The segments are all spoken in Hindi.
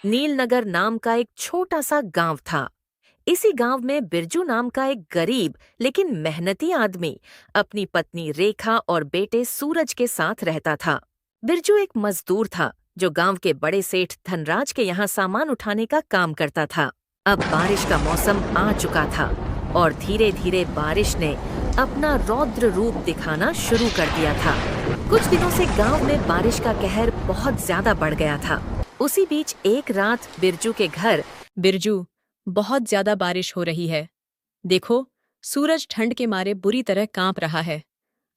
नीलनगर नाम का एक छोटा सा गांव था। इसी गांव में बिरजू नाम का एक गरीब लेकिन मेहनती आदमी अपनी पत्नी रेखा और बेटे सूरज के साथ रहता था। बिरजू एक मजदूर था जो गांव के बड़े सेठ धनराज के यहाँ सामान उठाने का काम करता था। अब बारिश का मौसम आ चुका था और धीरे धीरे बारिश ने अपना रौद्र रूप दिखाना शुरू कर दिया था। कुछ दिनों से गांव में बारिश का कहर बहुत ज्यादा बढ़ गया था। उसी बीच एक रात बिरजू के घर। बिरजू, बहुत ज्यादा बारिश हो रही है। देखो, सूरज ठंड के मारे बुरी तरह कांप रहा है।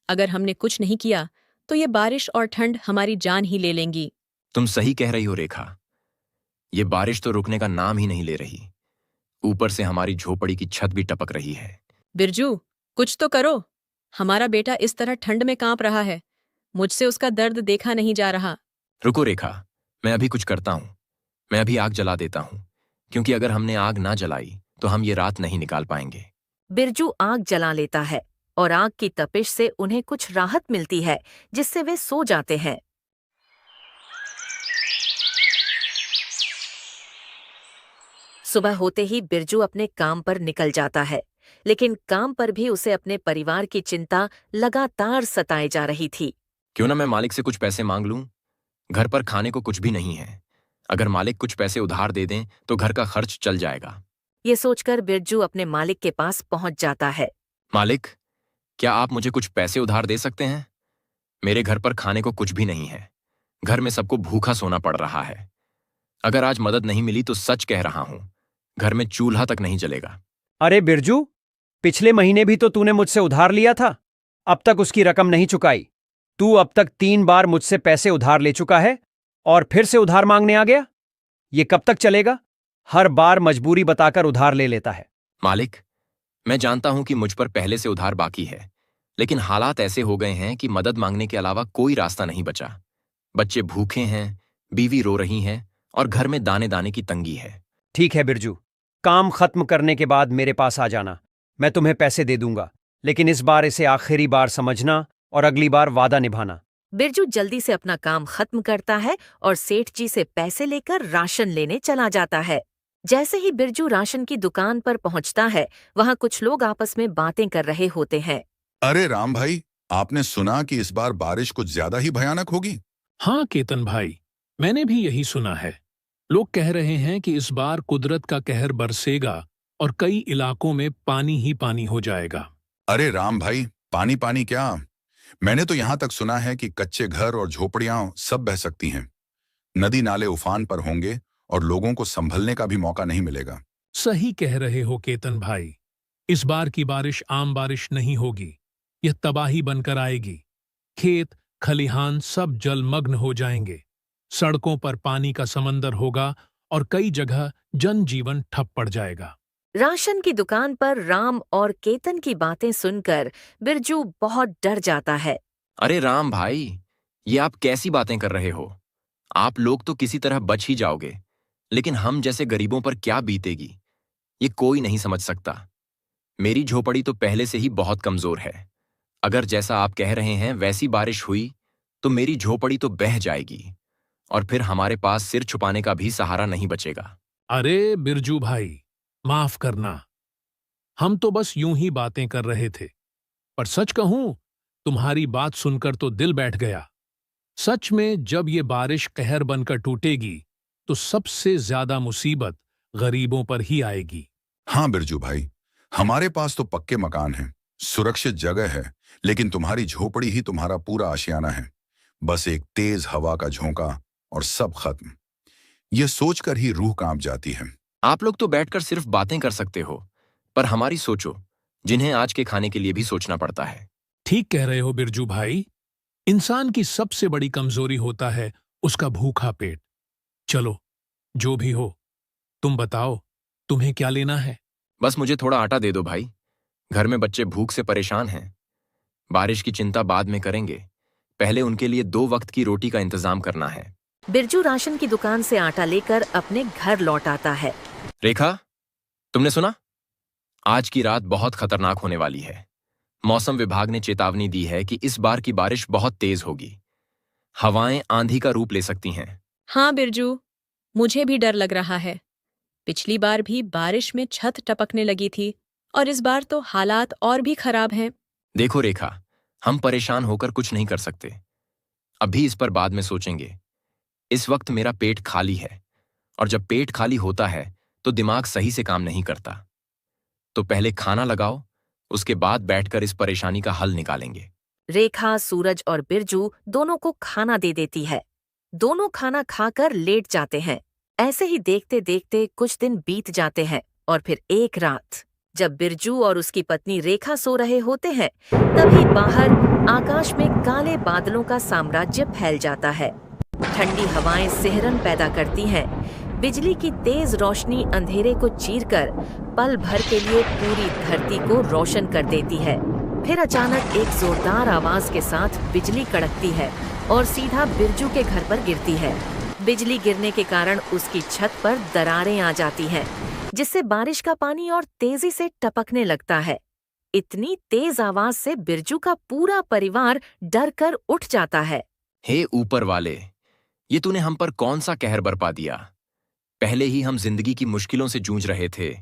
अगर हमने कुछ नहीं किया तो ये बारिश और ठंड हमारी जान ही ले लेंगी। तुम सही कह रही हो रेखा। ये बारिश तो रुकने का नाम ही नहीं ले रही। ऊपर से हमारी झोपड़ी की छत भी टपक रही है। बिरजू, कुछ तो करो। हमारा बेटा इस तरह ठंड में कांप रहा है। मुझसे उसका दर्द देखा नहीं जा रहा। रुको रेखा, मैं अभी कुछ करता हूं। मैं अभी आग जला देता हूं, क्योंकि अगर हमने आग ना जलाई तो हम ये रात नहीं निकाल पाएंगे। बिरजू आग जला लेता है और आग की तपिश से उन्हें कुछ राहत मिलती है, जिससे वे सो जाते हैं। सुबह होते ही बिरजू अपने काम पर निकल जाता है, लेकिन काम पर भी उसे अपने परिवार की चिंता लगातार सताए जा रही थी। क्यों ना मैं मालिक से कुछ पैसे मांग लूं? घर पर खाने को कुछ भी नहीं है। अगर मालिक कुछ पैसे उधार दे दें तो घर का खर्च चल जाएगा। ये सोचकर बिरजू अपने मालिक के पास पहुंच जाता है। मालिक, क्या आप मुझे कुछ पैसे उधार दे सकते हैं? मेरे घर पर खाने को कुछ भी नहीं है। घर में सबको भूखा सोना पड़ रहा है। अगर आज मदद नहीं मिली तो सच कह रहा हूं, घर में चूल्हा तक नहीं जलेगा। अरे बिरजू, पिछले महीने भी तो तूने मुझसे उधार लिया था। अब तक उसकी रकम नहीं चुकाई। तू अब तक 3 बार मुझसे पैसे उधार ले चुका है और फिर से उधार मांगने आ गया। ये कब तक चलेगा? हर बार मजबूरी बताकर उधार ले लेता है। मालिक, मैं जानता हूं कि मुझ पर पहले से उधार बाकी है, लेकिन हालात ऐसे हो गए हैं कि मदद मांगने के अलावा कोई रास्ता नहीं बचा। बच्चे भूखे हैं, बीवी रो रही हैं और घर में दाने दाने की तंगी है। ठीक है बिरजू, काम खत्म करने के बाद मेरे पास आ जाना। मैं तुम्हें पैसे दे दूंगा, लेकिन इस बार इसे आखिरी बार समझना और अगली बार वादा निभाना। बिरजू जल्दी से अपना काम खत्म करता है और सेठ जी से पैसे लेकर राशन लेने चला जाता है। जैसे ही बिरजू राशन की दुकान पर पहुंचता है, वहां कुछ लोग आपस में बातें कर रहे होते हैं। अरे राम भाई, आपने सुना कि इस बार बारिश कुछ ज्यादा ही भयानक होगी? हाँ केतन भाई, मैंने भी यही सुना है। लोग कह रहे हैं कि इस बार कुदरत का कहर बरसेगा और कई इलाकों में पानी ही पानी हो जाएगा। अरे राम भाई, पानी पानी क्या? मैंने तो यहाँ तक सुना है कि कच्चे घर और झोपड़ियां सब बह सकती हैं। नदी नाले उफान पर होंगे और लोगों को संभलने का भी मौका नहीं मिलेगा। सही कह रहे हो केतन भाई। इस बार की बारिश आम बारिश नहीं होगी। यह तबाही बनकर आएगी। खेत खलिहान सब जलमग्न हो जाएंगे। सड़कों पर पानी का समंदर होगा और कई जगह जनजीवन ठप पड़ जाएगा। राशन की दुकान पर राम और केतन की बातें सुनकर बिरजू बहुत डर जाता है। अरे राम भाई, ये आप कैसी बातें कर रहे हो? आप लोग तो किसी तरह बच ही जाओगे, लेकिन हम जैसे गरीबों पर क्या बीतेगी, ये कोई नहीं समझ सकता। मेरी झोपड़ी तो पहले से ही बहुत कमजोर है। अगर जैसा आप कह रहे हैं वैसी बारिश हुई तो मेरी झोपड़ी तो बह जाएगी और फिर हमारे पास सिर छुपाने का भी सहारा नहीं बचेगा। अरे बिरजू भाई, माफ करना। हम तो बस यूं ही बातें कर रहे थे। पर सच कहूं, तुम्हारी बात सुनकर तो दिल बैठ गया। सच में जब ये बारिश कहर बनकर टूटेगी तो सबसे ज्यादा मुसीबत गरीबों पर ही आएगी। हाँ बिरजू भाई, हमारे पास तो पक्के मकान हैं, सुरक्षित जगह है, लेकिन तुम्हारी झोपड़ी ही तुम्हारा पूरा आशियाना है। बस एक तेज हवा का झोंका और सब खत्म। यह सोचकर ही रूह कांप जाती है। आप लोग तो बैठकर सिर्फ बातें कर सकते हो, पर हमारी सोचो, जिन्हें आज के खाने के लिए भी सोचना पड़ता है। ठीक कह रहे हो बिरजू भाई। इंसान की सबसे बड़ी कमजोरी होता है उसका भूखा पेट। चलो, जो भी हो, तुम बताओ, तुम्हें क्या लेना है? बस मुझे थोड़ा आटा दे दो भाई। घर में बच्चे भूख से परेशान हैं। बारिश की चिंता बाद में करेंगे, पहले उनके लिए 2 वक्त की रोटी का इंतजाम करना है। बिरजू राशन की दुकान से आटा लेकर अपने घर लौट आता है। रेखा, तुमने सुना? आज की रात बहुत खतरनाक होने वाली है। मौसम विभाग ने चेतावनी दी है कि इस बार की बारिश बहुत तेज होगी। हवाएं आंधी का रूप ले सकती हैं। हाँ बिरजू, मुझे भी डर लग रहा है। पिछली बार भी बारिश में छत टपकने लगी थी और इस बार तो हालात और भी खराब हैं। देखो रेखा, हम परेशान होकर कुछ नहीं कर सकते। अभी इस पर बाद में सोचेंगे। इस वक्त मेरा पेट खाली है, और जब पेट खाली होता है तो दिमाग सही से काम नहीं करता। तो पहले खाना लगाओ, उसके बाद बैठकर इस परेशानी का हल निकालेंगे। रेखा, सूरज और बिरजू दोनों को खाना दे देती है। दोनों खाना खाकर लेट जाते हैं। ऐसे ही देखते देखते कुछ दिन बीत जाते हैं और फिर एक रात, जब बिरजू और उसकी पत्नी रेखा सो रहे होते हैं, तभी बाहर आकाश में काले बादलों का साम्राज्य फैल जाता है। ठंडी हवाएं सिहरन पैदा करती हैं। बिजली की तेज रोशनी अंधेरे को चीरकर पल भर के लिए पूरी धरती को रोशन कर देती है। फिर अचानक एक जोरदार आवाज के साथ बिजली कड़कती है और सीधा बिरजू के घर पर गिरती है। बिजली गिरने के कारण उसकी छत पर दरारें आ जाती हैं, जिससे बारिश का पानी और तेजी से टपकने लगता है। इतनी तेज आवाज से बिरजू का पूरा परिवार डर कर उठ जाता है। हे ऊपर वाले, ये तूने हम पर कौन सा कहर बरपा दिया? पहले ही हम जिंदगी की मुश्किलों से जूझ रहे थे,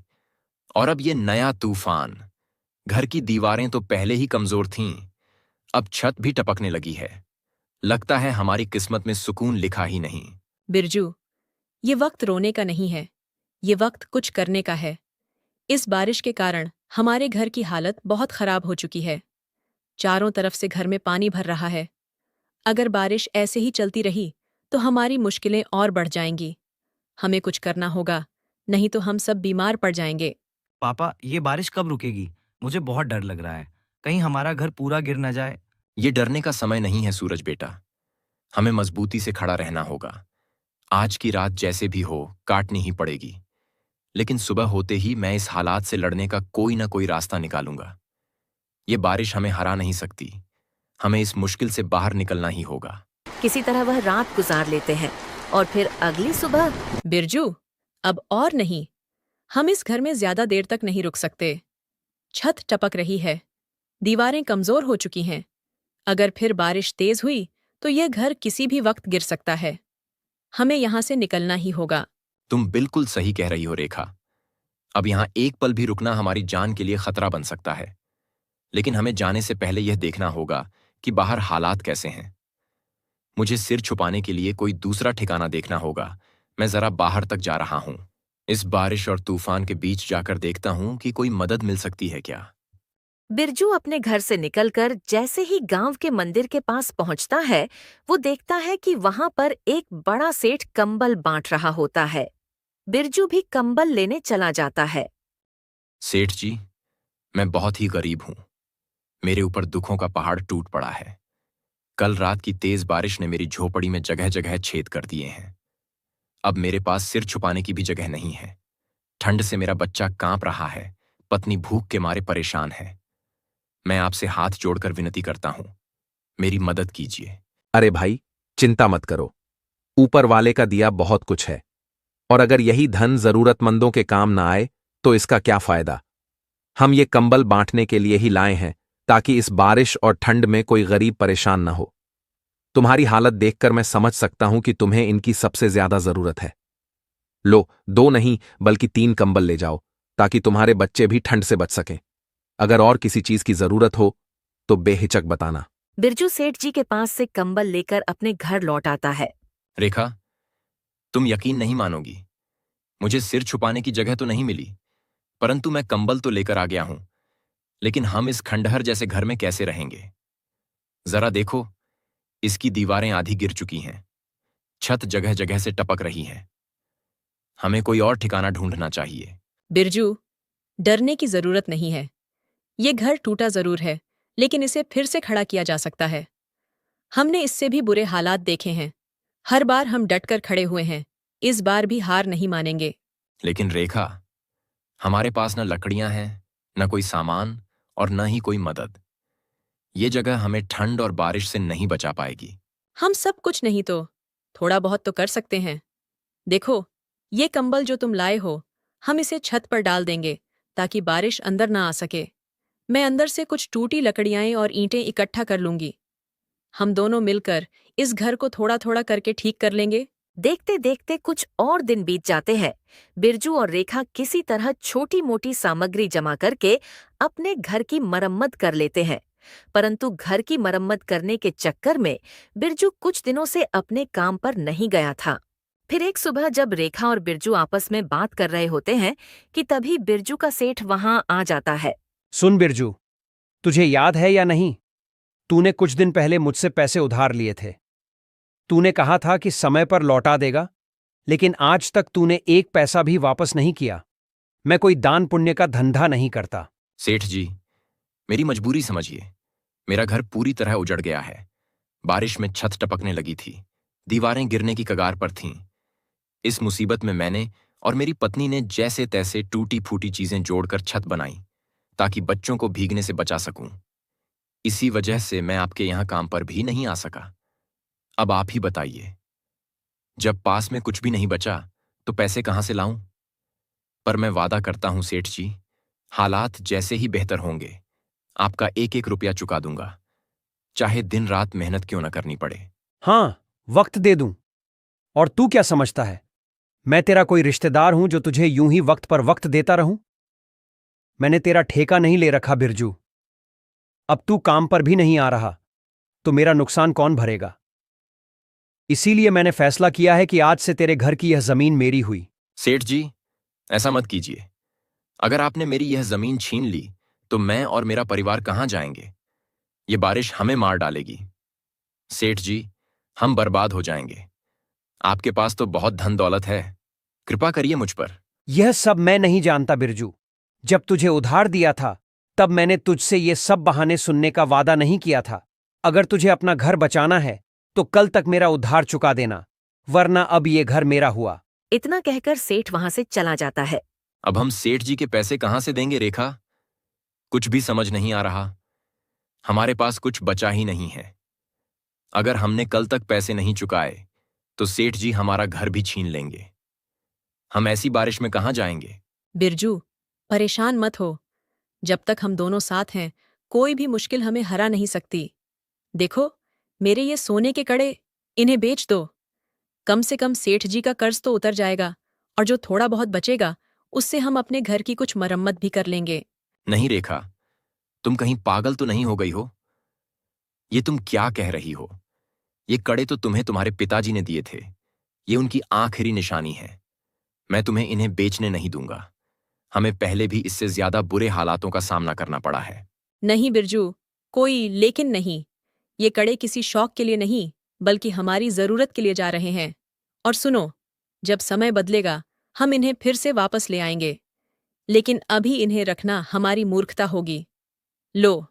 और अब ये नया तूफान। घर की दीवारें तो पहले ही कमजोर थीं, अब छत भी टपकने लगी है। लगता है हमारी किस्मत में सुकून लिखा ही नहीं। बिरजू, ये वक्त रोने का नहीं है, ये वक्त कुछ करने का है। इस बारिश के कारण हमारे घर की हालत बहुत खराब हो चुकी है। चारों तरफ से घर में पानी भर रहा है। अगर बारिश ऐसे ही चलती रही तो हमारी मुश्किलें और बढ़ जाएंगी। हमें कुछ करना होगा, नहीं तो हम सब बीमार पड़ जाएंगे। पापा, ये बारिश कब रुकेगी? मुझे बहुत डर लग रहा है, कहीं हमारा घर पूरा गिर न जाए। ये डरने का समय नहीं है सूरज बेटा, हमें मजबूती से खड़ा रहना होगा। आज की रात जैसे भी हो काटनी ही पड़ेगी, लेकिन सुबह होते ही मैं इस हालात से लड़ने का कोई ना कोई रास्ता निकालूंगा। ये बारिश हमें हरा नहीं सकती, हमें इस मुश्किल से बाहर निकलना ही होगा। किसी तरह वह रात गुजार लेते हैं और फिर अगली सुबह। बिरजू, अब और नहीं, हम इस घर में ज्यादा देर तक नहीं रुक सकते। छत टपक रही है, दीवारें कमजोर हो चुकी हैं। अगर फिर बारिश तेज हुई तो यह घर किसी भी वक्त गिर सकता है। हमें यहां से निकलना ही होगा। तुम बिल्कुल सही कह रही हो रेखा। अब यहां एक पल भी रुकना हमारी जान के लिए खतरा बन सकता है। लेकिन हमें जाने से पहले यह देखना होगा कि बाहर हालात कैसे हैं। मुझे सिर छुपाने के लिए कोई दूसरा ठिकाना देखना होगा। मैं जरा बाहर तक जा रहा हूं। इस बारिश और तूफान के बीच जाकर देखता हूं कि कोई मदद मिल सकती है क्या। बिरजू अपने घर से निकलकर जैसे ही गांव के मंदिर के पास पहुंचता है, वो देखता है कि वहां पर एक बड़ा सेठ कंबल बांट रहा होता है। बिरजू भी कंबल लेने चला जाता है। सेठ जी, मैं बहुत ही गरीब हूं। मेरे ऊपर दुखों का पहाड़ टूट पड़ा है। कल रात की तेज बारिश ने मेरी झोपड़ी में जगह जगह छेद कर दिए हैं। अब मेरे पास सिर छुपाने की भी जगह नहीं है। ठंड से मेरा बच्चा कांप रहा है, पत्नी भूख के मारे परेशान है। मैं आपसे हाथ जोड़कर विनती करता हूं, मेरी मदद कीजिए। अरे भाई, चिंता मत करो। ऊपर वाले का दिया बहुत कुछ है, और अगर यही धन जरूरतमंदों के काम ना आए तो इसका क्या फायदा। हम ये कंबल बांटने के लिए ही लाए हैं, ताकि इस बारिश और ठंड में कोई गरीब परेशान न हो। तुम्हारी हालत देखकर मैं समझ सकता हूं कि तुम्हें इनकी सबसे ज्यादा जरूरत है। लो, 2 नहीं बल्कि 3 कंबल ले जाओ, ताकि तुम्हारे बच्चे भी ठंड से बच सकें। अगर और किसी चीज की जरूरत हो तो बेहिचक बताना। बिरजू सेठ जी के पास से कंबल लेकर अपने घर लौट आता है। रेखा, तुम यकीन नहीं मानोगी, मुझे सिर छुपाने की जगह तो नहीं मिली, परंतु मैं कंबल तो लेकर आ गया हूं। लेकिन हम इस खंडहर जैसे घर में कैसे रहेंगे? जरा देखो, इसकी दीवारें आधी गिर चुकी हैं, छत जगह जगह से टपक रही है। हमें कोई और ठिकाना ढूंढना चाहिए। बिरजू, डरने की जरूरत नहीं है। ये घर टूटा जरूर है, लेकिन इसे फिर से खड़ा किया जा सकता है। हमने इससे भी बुरे हालात देखे हैं। हर बार हम डटकर खड़े हुए हैं, इस बार भी हार नहीं मानेंगे। लेकिन रेखा, हमारे पास न लकड़ियां हैं, न कोई सामान और न ही कोई मदद। ये जगह हमें ठंड और बारिश से नहीं बचा पाएगी। हम सब कुछ नहीं तो थोड़ा बहुत तो कर सकते हैं। देखो, ये कंबल जो तुम लाए हो, हम इसे छत पर डाल देंगे ताकि बारिश अंदर ना आ सके। मैं अंदर से कुछ टूटी लकड़ियां और ईंटें इकट्ठा कर लूंगी। हम दोनों मिलकर इस घर को थोड़ा थोड़ा करके ठीक कर लेंगे। देखते देखते कुछ और दिन बीत जाते हैं। बिरजू और रेखा किसी तरह छोटी मोटी सामग्री जमा करके अपने घर की मरम्मत कर लेते हैं। परंतु घर की मरम्मत करने के चक्कर में बिरजू कुछ दिनों से अपने काम पर नहीं गया था। फिर एक सुबह जब रेखा और बिरजू आपस में बात कर रहे होते हैं कि तभी बिरजू का सेठ वहां आ जाता है। सुन बिरजू, तुझे याद है या नहीं, तूने कुछ दिन पहले मुझसे पैसे उधार लिए थे। तूने कहा था कि समय पर लौटा देगा, लेकिन आज तक तूने एक पैसा भी वापस नहीं किया। मैं कोई दान पुण्य का धंधा नहीं करता। सेठ जी, मेरी मजबूरी समझिए। मेरा घर पूरी तरह उजड़ गया है। बारिश में छत टपकने लगी थी, दीवारें गिरने की कगार पर थीं। इस मुसीबत में मैंने और मेरी पत्नी ने जैसे तैसे टूटी फूटी चीजें जोड़कर छत बनाई ताकि बच्चों को भीगने से बचा सकूं। इसी वजह से मैं आपके यहां काम पर भी नहीं आ सका। अब आप ही बताइए, जब पास में कुछ भी नहीं बचा तो पैसे कहां से लाऊं? पर मैं वादा करता हूं सेठ जी, हालात जैसे ही बेहतर होंगे आपका एक एक रुपया चुका दूंगा, चाहे दिन रात मेहनत क्यों न करनी पड़े। हां, वक्त दे दूं। और तू क्या समझता है, मैं तेरा कोई रिश्तेदार हूं जो तुझे यूं ही वक्त पर वक्त देता रहूं? मैंने तेरा ठेका नहीं ले रखा बिरजू। अब तू काम पर भी नहीं आ रहा तो मेरा नुकसान कौन भरेगा? इसीलिए मैंने फैसला किया है कि आज से तेरे घर की यह जमीन मेरी हुई। सेठ जी, ऐसा मत कीजिए। अगर आपने मेरी यह जमीन छीन ली तो मैं और मेरा परिवार कहां जाएंगे? ये बारिश हमें मार डालेगी। सेठ जी, हम बर्बाद हो जाएंगे। आपके पास तो बहुत धन दौलत है, कृपा करिए मुझ पर। यह सब मैं नहीं जानता बिरजू। जब तुझे उधार दिया था तब मैंने तुझसे ये सब बहाने सुनने का वादा नहीं किया था। अगर तुझे अपना घर बचाना है तो कल तक मेरा उधार चुका देना, वरना अब ये घर मेरा हुआ। इतना कहकर सेठ वहां से चला जाता है। अब हम सेठ जी के पैसे कहां से देंगे रेखा? कुछ भी समझ नहीं आ रहा। हमारे पास कुछ बचा ही नहीं है। अगर हमने कल तक पैसे नहीं चुकाए तो सेठ जी हमारा घर भी छीन लेंगे। हम ऐसी बारिश में कहां जाएंगे? बिरजू, परेशान मत हो। जब तक हम दोनों साथ हैं, कोई भी मुश्किल हमें हरा नहीं सकती। देखो, मेरे ये सोने के कड़े, इन्हें बेच दो। कम से कम सेठ जी का कर्ज तो उतर जाएगा, और जो थोड़ा बहुत बचेगा उससे हम अपने घर की कुछ मरम्मत भी कर लेंगे। नहीं रेखा, तुम कहीं पागल तो नहीं हो गई हो? ये तुम क्या कह रही हो? ये कड़े तो तुम्हें तुम्हारे पिताजी ने दिए थे। ये उनकी आखिरी निशानी है। मैं तुम्हें इन्हें बेचने नहीं दूंगा। हमें पहले भी इससे ज्यादा बुरे हालातों का सामना करना पड़ा है। नहीं बिरजू, कोई लेकिन नहीं। ये कड़े किसी शौक के लिए नहीं, बल्कि हमारी जरूरत के लिए जा रहे हैं। और सुनो, जब समय बदलेगा हम इन्हें फिर से वापस ले आएंगे, लेकिन अभी इन्हें रखना हमारी मूर्खता होगी। लो,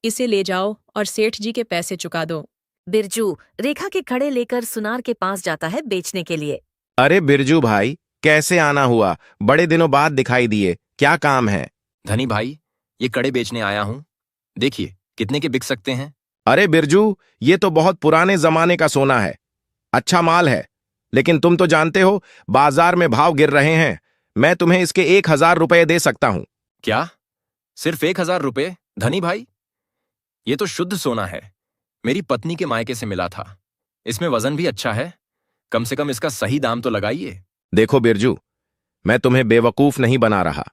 इसे ले जाओ और सेठ जी के पैसे चुका दो। बिरजू रेखा के कड़े लेकर सुनार के पास जाता है बेचने के लिए। अरे बिरजू भाई, कैसे आना हुआ? बड़े दिनों बाद दिखाई दिए, क्या काम है? धनी भाई, ये कड़े बेचने आया हूं। देखिए कितने के बिक सकते हैं। अरे बिरजू, ये तो बहुत पुराने जमाने का सोना है। अच्छा माल है, लेकिन तुम तो जानते हो बाजार में भाव गिर रहे हैं। मैं तुम्हें इसके 1000 रुपये दे सकता हूं। क्या? सिर्फ 1000 रुपये? धनी भाई, ये तो शुद्ध सोना है। मेरी पत्नी के मायके से मिला था। इसमें वजन भी अच्छा है। कम से कम इसका सही दाम तो लगाइए। देखो बिरजू, मैं तुम्हें बेवकूफ नहीं बना रहा।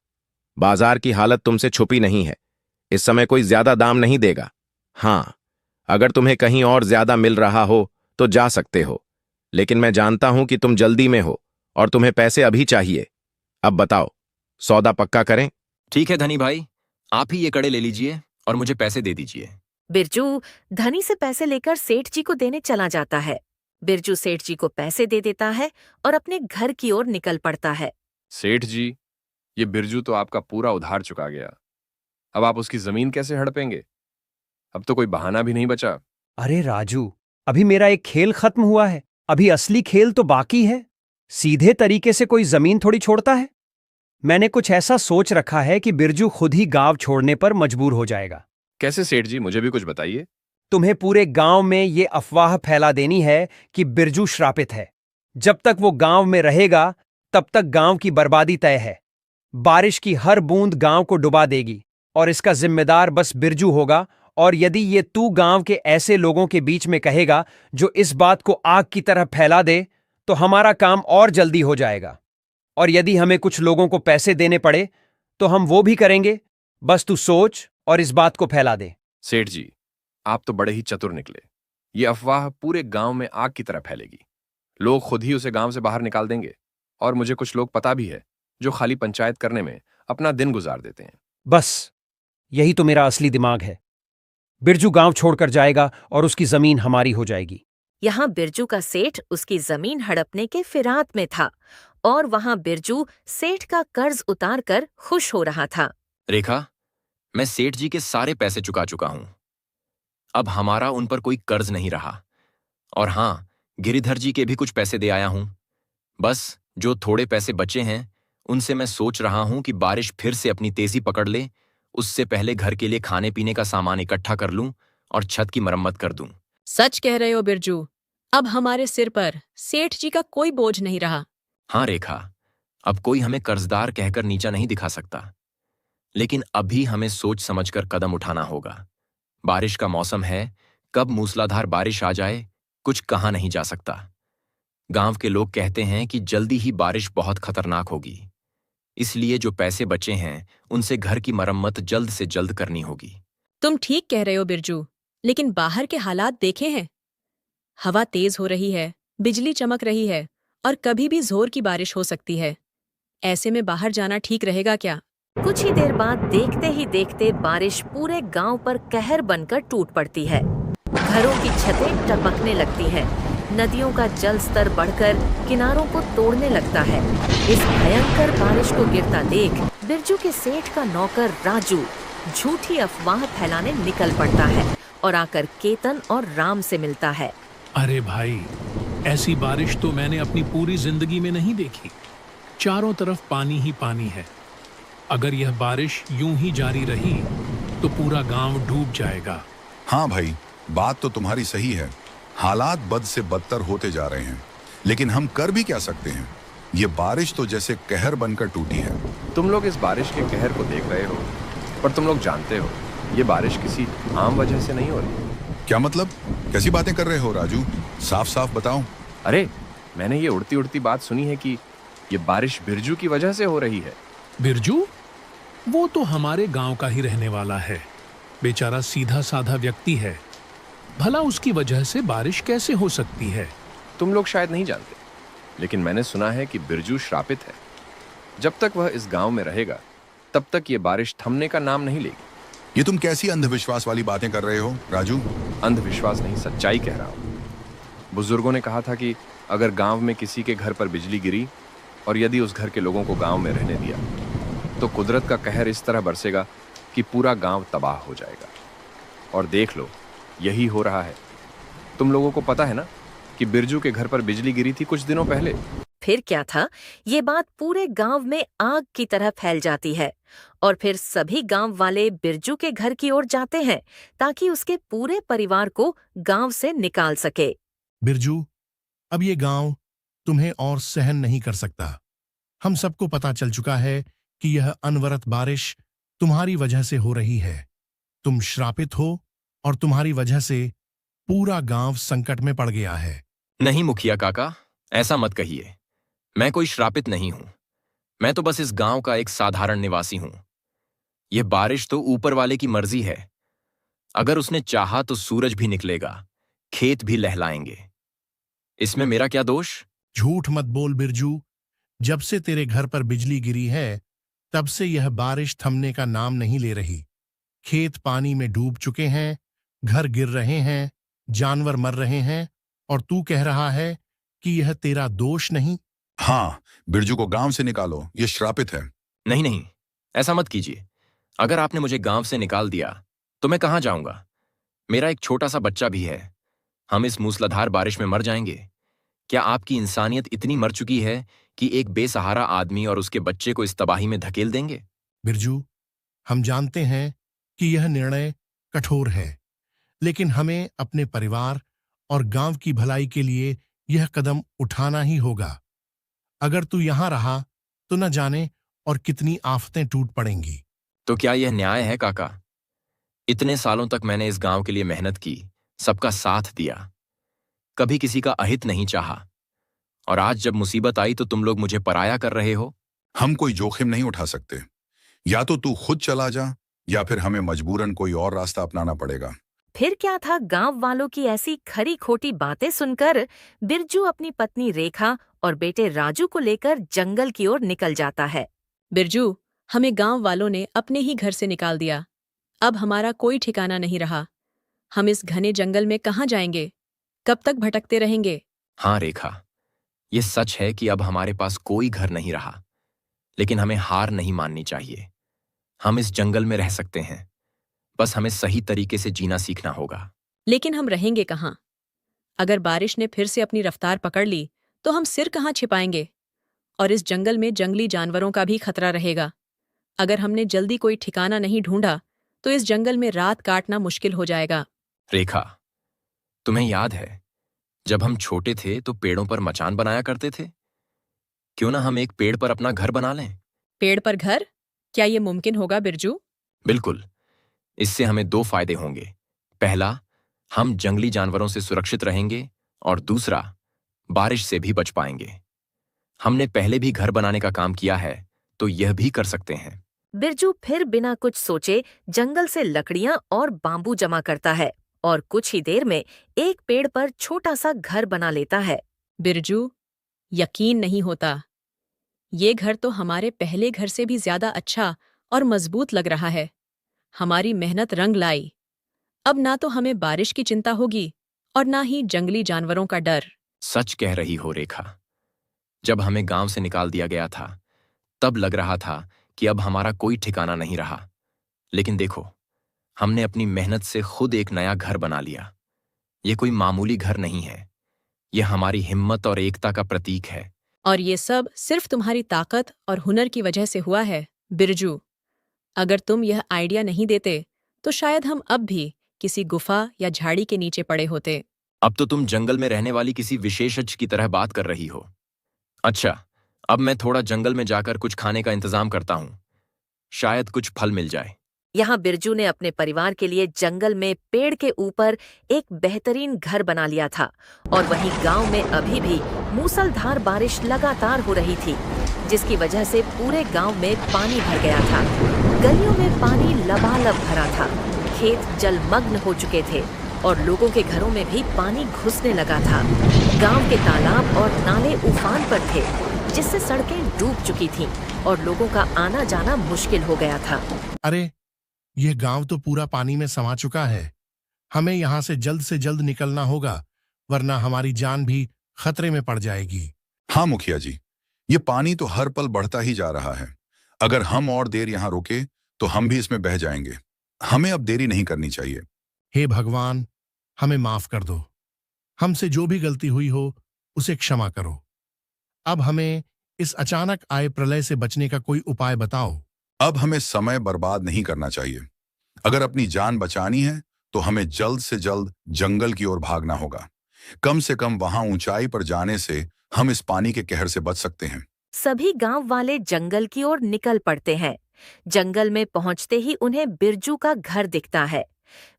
बाजार की हालत तुमसे छुपी नहीं है। इस समय कोई ज्यादा दाम नहीं देगा। हां, अगर तुम्हें कहीं और ज्यादा मिल रहा हो तो जा सकते हो, लेकिन मैं जानता हूं कि तुम जल्दी में हो और तुम्हें पैसे अभी चाहिए। अब बताओ, सौदा पक्का करें? ठीक है धनी भाई, आप ही ये कड़े ले लीजिए और मुझे पैसे दे दीजिए। बिरजू धनी से पैसे लेकर सेठ जी को देने चला जाता है। बिरजू सेठ जी को पैसे दे देता है और अपने घर की ओर निकल पड़ता है। सेठ जी, ये बिरजू तो आपका पूरा उधार चुका गया। अब आप उसकी जमीन कैसे हड़पेंगे? अब तो कोई बहाना भी नहीं बचा। अरे राजू, अभी मेरा एक खेल खत्म हुआ है, अभी असली खेल तो बाकी है। सीधे तरीके से कोई जमीन थोड़ी छोड़ता है। मैंने कुछ ऐसा सोच रखा है कि बिरजू खुद ही गांव छोड़ने पर मजबूर हो जाएगा। कैसे सेठ जी, मुझे भी कुछ बताइए। तुम्हें पूरे गांव में ये अफवाह फैला देनी है कि बिरजू श्रापित है। जब तक वो गांव में रहेगा तब तक गांव की बर्बादी तय है। बारिश की हर बूंद गांव को डुबा देगी और इसका जिम्मेदार बस बिरजू होगा। और यदि ये तू गांव के ऐसे लोगों के बीच में कहेगा जो इस बात को आग की तरह फैला दे, तो हमारा काम और जल्दी हो जाएगा। और यदि हमें कुछ लोगों को पैसे देने पड़े तो हम वो भी करेंगे। बस तू सोच और इस बात को फैला दे। सेठ जी, आप तो बड़े ही चतुर निकले। ये अफवाह पूरे गांव में आग की तरह फैलेगी। लोग खुद ही उसे गांव से बाहर निकाल देंगे। और मुझे कुछ लोग पता भी है जो खाली पंचायत करने में अपना दिन गुजार देते हैं। बस यही तो मेरा असली दिमाग है। बिरजू गांव छोड़कर जाएगा और उसकी जमीन हमारी हो जाएगी। यहाँ बिरजू का सेठ उसकी जमीन हड़पने के फिराक में था और वहाँ बिरजू सेठ का कर्ज उतारकर खुश हो रहा था। रेखा, मैं सेठ जी के सारे पैसे चुका चुका हूं। अब हमारा उन पर कोई कर्ज नहीं रहा। और हां, गिरिधर जी के भी कुछ पैसे दे आया हूं। बस जो थोड़े पैसे बचे हैं उनसे मैं सोच रहा हूं कि बारिश फिर से अपनी तेजी पकड़ ले, उससे पहले घर के लिए खाने पीने का सामान इकट्ठा कर लूं और छत की मरम्मत कर दूं। सच कह रहे हो बिरजू, अब हमारे सिर पर सेठ जी का कोई बोझ नहीं रहा। हाँ रेखा, अब कोई हमें कर्जदार कहकर नीचा नहीं दिखा सकता। लेकिन अभी हमें सोच समझकर कदम उठाना होगा। बारिश का मौसम है, कब मूसलाधार बारिश आ जाए कुछ कहा नहीं जा सकता। गांव के लोग कहते हैं कि जल्दी ही बारिश बहुत खतरनाक होगी। इसलिए जो पैसे बचे हैं उनसे घर की मरम्मत जल्द से जल्द करनी होगी। तुम ठीक कह रहे हो बिरजू, लेकिन बाहर के हालात देखे हैं। हवा तेज हो रही है, बिजली चमक रही है और कभी भी जोर की बारिश हो सकती है। ऐसे में बाहर जाना ठीक रहेगा क्या? कुछ ही देर बाद देखते ही देखते बारिश पूरे गांव पर कहर बनकर टूट पड़ती है। घरों की छतें टपकने लगती हैं। नदियों का जल स्तर बढ़कर किनारों को तोड़ने लगता है। इस भयंकर बारिश को गिरता देख बिरजू के सेठ का नौकर राजू झूठी अफवाह फैलाने निकल पड़ता है और आकर केतन और राम से मिलता है। अरे भाई, ऐसी बारिश तो मैंने अपनी पूरी जिंदगी में नहीं देखी। चारों तरफ पानी ही पानी है। अगर यह बारिश यूं ही जारी रही तो पूरा गांव डूब जाएगा। हाँ भाई, बात तो तुम्हारी सही है। हालात बद से बदतर होते जा रहे हैं, लेकिन हम कर भी क्या सकते हैं। ये बारिश तो जैसे कहर बनकर टूटी है। तुम लोग इस बारिश के कहर को देख रहे हो, पर तुम लोग जानते हो ये बारिश किसी आम वजह से नहीं हो रही। क्या मतलब? कैसी बातें कर रहे हो राजू? साफ साफ बताओ। अरे, मैंने ये उड़ती उड़ती बात सुनी है कि ये बारिश बिरजू की वजह से हो रही है। बिरजू? वो तो हमारे गांव का ही रहने वाला है। बेचारा सीधा साधा व्यक्ति है। भला उसकी वजह से बारिश कैसे हो सकती है? तुम लोग शायद नहीं जानते, लेकिन मैंने सुना है कि बिरजू श्रापित है। जब तक वह इस गांव में रहेगा तब तक ये बारिश थमने का नाम नहीं लेगी। ये तुम कैसी अंधविश्वास वाली बातें कर रहे हो राजू? अंधविश्वास नहीं, सच्चाई कह रहा हूं। बुजुर्गों ने कहा था कि अगर गांव में किसी के घर पर बिजली गिरी और यदि उस घर के लोगों को गांव में रहने दिया तो कुदरत का कहर इस तरह बरसेगा कि पूरा गांव तबाह हो जाएगा। और देख लो, यही हो रहा है। तुम लोगों को पता है ना कि बिरजू के घर पर बिजली गिरी थी कुछ दिनों पहले। फिर क्या था, ये बात पूरे गांव में आग की तरह फैल जाती है और फिर सभी गांव वाले बिरजू के घर की ओर जाते हैं ताकि उसके पूरे परिवार को गांव से निकाल सके। बिरजू, अब ये गांव तुम्हें और सहन नहीं कर सकता। हम सबको पता चल चुका है कि यह अनवरत बारिश तुम्हारी वजह से हो रही है। तुम श्रापित हो और तुम्हारी वजह से पूरा गांव संकट में पड़ गया है। नहीं मुखिया काका, ऐसा मत कहिए। मैं कोई श्रापित नहीं हूं। मैं तो बस इस गांव का एक साधारण निवासी हूं। यह बारिश तो ऊपर वाले की मर्जी है। अगर उसने चाहा तो सूरज भी निकलेगा, खेत भी लहलाएंगे। इसमें मेरा क्या दोष? झूठ मत बोल बिरजू। जब से तेरे घर पर बिजली गिरी है तब से यह बारिश थमने का नाम नहीं ले रही। खेत पानी में डूब चुके हैं, घर गिर रहे हैं, जानवर मर रहे हैं और तू कह रहा है कि यह तेरा दोष नहीं। हाँ, बिरजू को गांव से निकालो, ये श्रापित है। नहीं नहीं, ऐसा मत कीजिए। अगर आपने मुझे गांव से निकाल दिया तो मैं कहां जाऊंगा? मेरा एक छोटा सा बच्चा भी है। हम इस मूसलाधार बारिश में मर जाएंगे। क्या आपकी इंसानियत इतनी मर चुकी है कि एक बेसहारा आदमी और उसके बच्चे को इस तबाही में धकेल देंगे? बिरजू, हम जानते हैं कि यह निर्णय कठोर है, लेकिन हमें अपने परिवार और गांव की भलाई के लिए यह कदम उठाना ही होगा। अगर तू यहां रहा तो न जाने और कितनी आफतें टूट पड़ेंगी। तो क्या यह न्याय है काका? इतने सालों तक मैंने इस गांव के लिए मेहनत की, सबका साथ दिया, कभी किसी का अहित नहीं चाहा, और आज जब मुसीबत आई तो तुम लोग मुझे पराया कर रहे हो। हम कोई जोखिम नहीं उठा सकते। या तो तू खुद चला जा या फिर हमें मजबूरन कोई और रास्ता अपनाना पड़ेगा। फिर क्या था, गांव वालों की ऐसी खरी खोटी बातें सुनकर बिरजू अपनी पत्नी रेखा और बेटे राजू को लेकर जंगल की ओर निकल जाता है। बिरजू, हमें गांव वालों ने अपने ही घर से निकाल दिया। अब हमारा कोई ठिकाना नहीं रहा। हम इस घने जंगल में कहाँ जाएंगे? कब तक भटकते रहेंगे? हाँ रेखा, ये सच है कि अब हमारे पास कोई घर नहीं रहा, लेकिन हमें हार नहीं माननी चाहिए। हम इस जंगल में रह सकते हैं, बस हमें सही तरीके से जीना सीखना होगा। लेकिन हम रहेंगे कहाँ? अगर बारिश ने फिर से अपनी रफ्तार पकड़ ली तो हम सिर कहाँ छिपाएंगे? और इस जंगल में जंगली जानवरों का भी खतरा रहेगा। अगर हमने जल्दी कोई ठिकाना नहीं ढूंढा तो इस जंगल में रात काटना मुश्किल हो जाएगा। रेखा, तुम्हें याद है जब हम छोटे थे तो पेड़ों पर मचान बनाया करते थे? क्यों ना हम एक पेड़ पर अपना घर बना लें? पेड़ पर घर? क्या ये मुमकिन होगा बिरजू? बिल्कुल। इससे हमें 2 फायदे होंगे। पहला, हम जंगली जानवरों से सुरक्षित रहेंगे और दूसरा, बारिश से भी बच पाएंगे। हमने पहले भी घर बनाने का काम किया है, तो यह भी कर सकते हैं। बिरजू फिर बिना कुछ सोचे जंगल से लकड़ियां और बांबू जमा करता है और कुछ ही देर में एक पेड़ पर छोटा सा घर बना लेता है। बिरजू, यकीन नहीं होता। ये घर तो हमारे पहले घर से भी ज्यादा अच्छा और मजबूत लग रहा है। हमारी मेहनत रंग लाई। अब ना तो हमें बारिश की चिंता होगी और ना ही जंगली जानवरों का डर। सच कह रही हो रेखा। जब हमें गांव से निकाल दिया गया था, तब लग रहा था कि अब हमारा कोई ठिकाना नहीं रहा। लेकिन देखो, हमने अपनी मेहनत से खुद एक नया घर बना लिया। ये कोई मामूली घर नहीं है, यह हमारी हिम्मत और एकता का प्रतीक है। और ये सब सिर्फ तुम्हारी ताकत और हुनर की वजह से हुआ है बिरजू। अगर तुम यह आइडिया नहीं देते तो शायद हम अब भी किसी गुफा या झाड़ी के नीचे पड़े होते। अब तो तुम जंगल में रहने वाली किसी विशेषज्ञ की तरह बात कर रही हो। अच्छा, अब मैं थोड़ा जंगल में जाकर कुछ खाने का इंतजाम करता हूँ। शायद कुछ फल मिल जाए। यहाँ बिरजू ने अपने परिवार के लिए जंगल में पेड़ के ऊपर एक बेहतरीन घर बना लिया था और वहीं गांव में अभी भी मूसलधार बारिश लगातार हो रही थी, जिसकी वजह से पूरे गांव में पानी भर गया था। गलियों में पानी लबालब भरा था, खेत जलमग्न हो चुके थे और लोगों के घरों में भी पानी घुसने लगा था। गांव के तालाब और नाले उफान पर थे, जिससे सड़कें डूब चुकी थीं और लोगों का आना जाना मुश्किल हो गया था। अरे, यह गांव तो पूरा पानी में समा चुका है। हमें यहाँ से जल्द निकलना होगा, वरना हमारी जान भी खतरे में पड़ जाएगी। हाँ मुखिया जी, ये पानी तो हर पल बढ़ता ही जा रहा है। अगर हम और देर यहाँ रुके तो हम भी इसमें बह जाएंगे। हमें अब देरी नहीं करनी चाहिए। हे भगवान, हमें माफ कर दो। हमसे जो भी गलती हुई हो उसे क्षमा करो। अब हमें इस अचानक आए प्रलय से बचने का कोई उपाय बताओ। अब हमें समय बर्बाद नहीं करना चाहिए। अगर अपनी जान बचानी है तो हमें जल्द से जल्द जंगल की ओर भागना होगा। कम से कम वहां ऊंचाई पर जाने से हम इस पानी के कहर से बच सकते हैं। सभी गांव वाले जंगल की ओर निकल पड़ते हैं। जंगल में पहुंचते ही उन्हें बिरजू का घर दिखता है।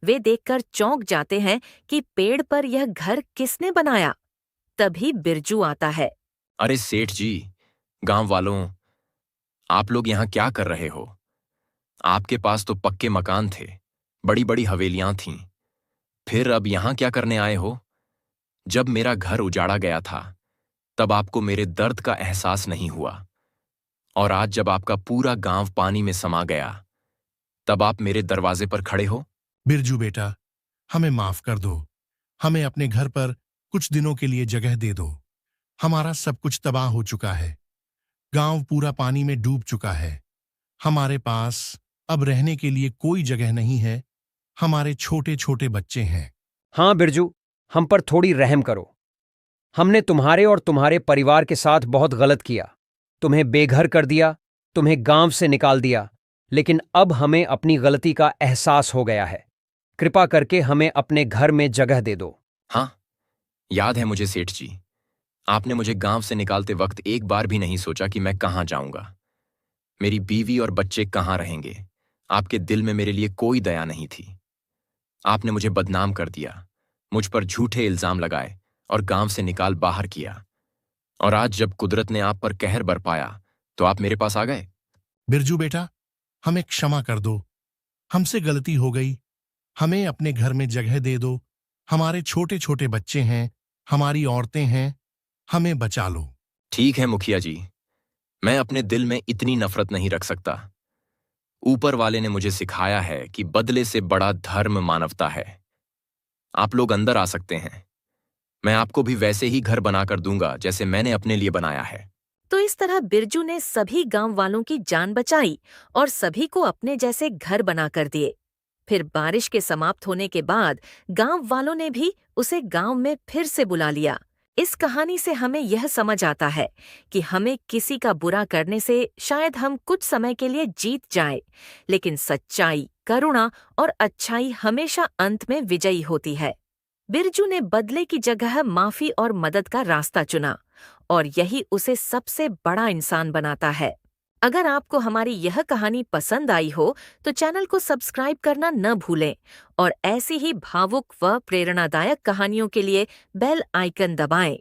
वे देखकर चौंक जाते हैं कि पेड़ पर यह घर किसने बनाया। तभी बिरजू आता है। अरे सेठ जी, गांव वालों, आप लोग यहाँ क्या कर रहे हो? आपके पास तो पक्के मकान थे, बड़ी बड़ी हवेलियां थीं। फिर अब यहाँ क्या करने आए हो? जब मेरा घर उजाड़ा गया था, तब आपको मेरे दर्द का एहसास नहीं हुआ, और आज जब आपका पूरा गांव पानी में समा गया, तब आप मेरे दरवाजे पर खड़े हो? बिरजू बेटा, हमें माफ कर दो। हमें अपने घर पर कुछ दिनों के लिए जगह दे दो। हमारा सब कुछ तबाह हो चुका है। गांव पूरा पानी में डूब चुका है। हमारे पास अब रहने के लिए कोई जगह नहीं है। हमारे छोटे छोटे बच्चे हैं। हाँ बिरजू, हम पर थोड़ी रहम करो। हमने तुम्हारे और तुम्हारे परिवार के साथ बहुत गलत किया। तुम्हें बेघर कर दिया, तुम्हें गांव से निकाल दिया, लेकिन अब हमें अपनी गलती का एहसास हो गया है। कृपा करके हमें अपने घर में जगह दे दो। हाँ, याद है मुझे सेठ जी। आपने मुझे गांव से निकालते वक्त एक बार भी नहीं सोचा कि मैं कहाँ जाऊंगा, मेरी बीवी और बच्चे कहाँ रहेंगे। आपके दिल में मेरे लिए कोई दया नहीं थी। आपने मुझे बदनाम कर दिया, मुझ पर झूठे इल्जाम लगाए और गांव से निकाल बाहर किया। और आज जब कुदरत ने आप पर कहर बरपाया तो आप मेरे पास आ गए। बिरजू बेटा, हमें क्षमा कर दो। हमसे गलती हो गई। हमें अपने घर में जगह दे दो। हमारे छोटे छोटे बच्चे हैं, हमारी औरतें हैं, हमें बचा लो। ठीक है मुखिया जी, मैं अपने दिल में इतनी नफरत नहीं रख सकता। ऊपर वाले ने मुझे सिखाया है कि बदले से बड़ा धर्म मानवता है। आप लोग अंदर आ सकते हैं। मैं आपको भी वैसे ही घर बनाकर दूंगा जैसे मैंने अपने लिए बनाया है। तो इस तरह बिरजू ने सभी गांव वालों की जान बचाई और सभी को अपने जैसे घर बना कर दिए। फिर बारिश के समाप्त होने के बाद गांव वालों ने भी उसे गांव में फिर से बुला लिया। इस कहानी से हमें यह समझ आता है कि हमें किसी का बुरा करने से शायद हम कुछ समय के लिए जीत जाएं, लेकिन सच्चाई, करुणा और अच्छाई हमेशा अंत में विजयी होती है। बिरजू ने बदले की जगह माफी और मदद का रास्ता चुना और यही उसे सबसे बड़ा इंसान बनाता है। अगर आपको हमारी यह कहानी पसंद आई हो तो चैनल को सब्सक्राइब करना न भूलें और ऐसी ही भावुक व प्रेरणादायक कहानियों के लिए बेल आइकन दबाएं।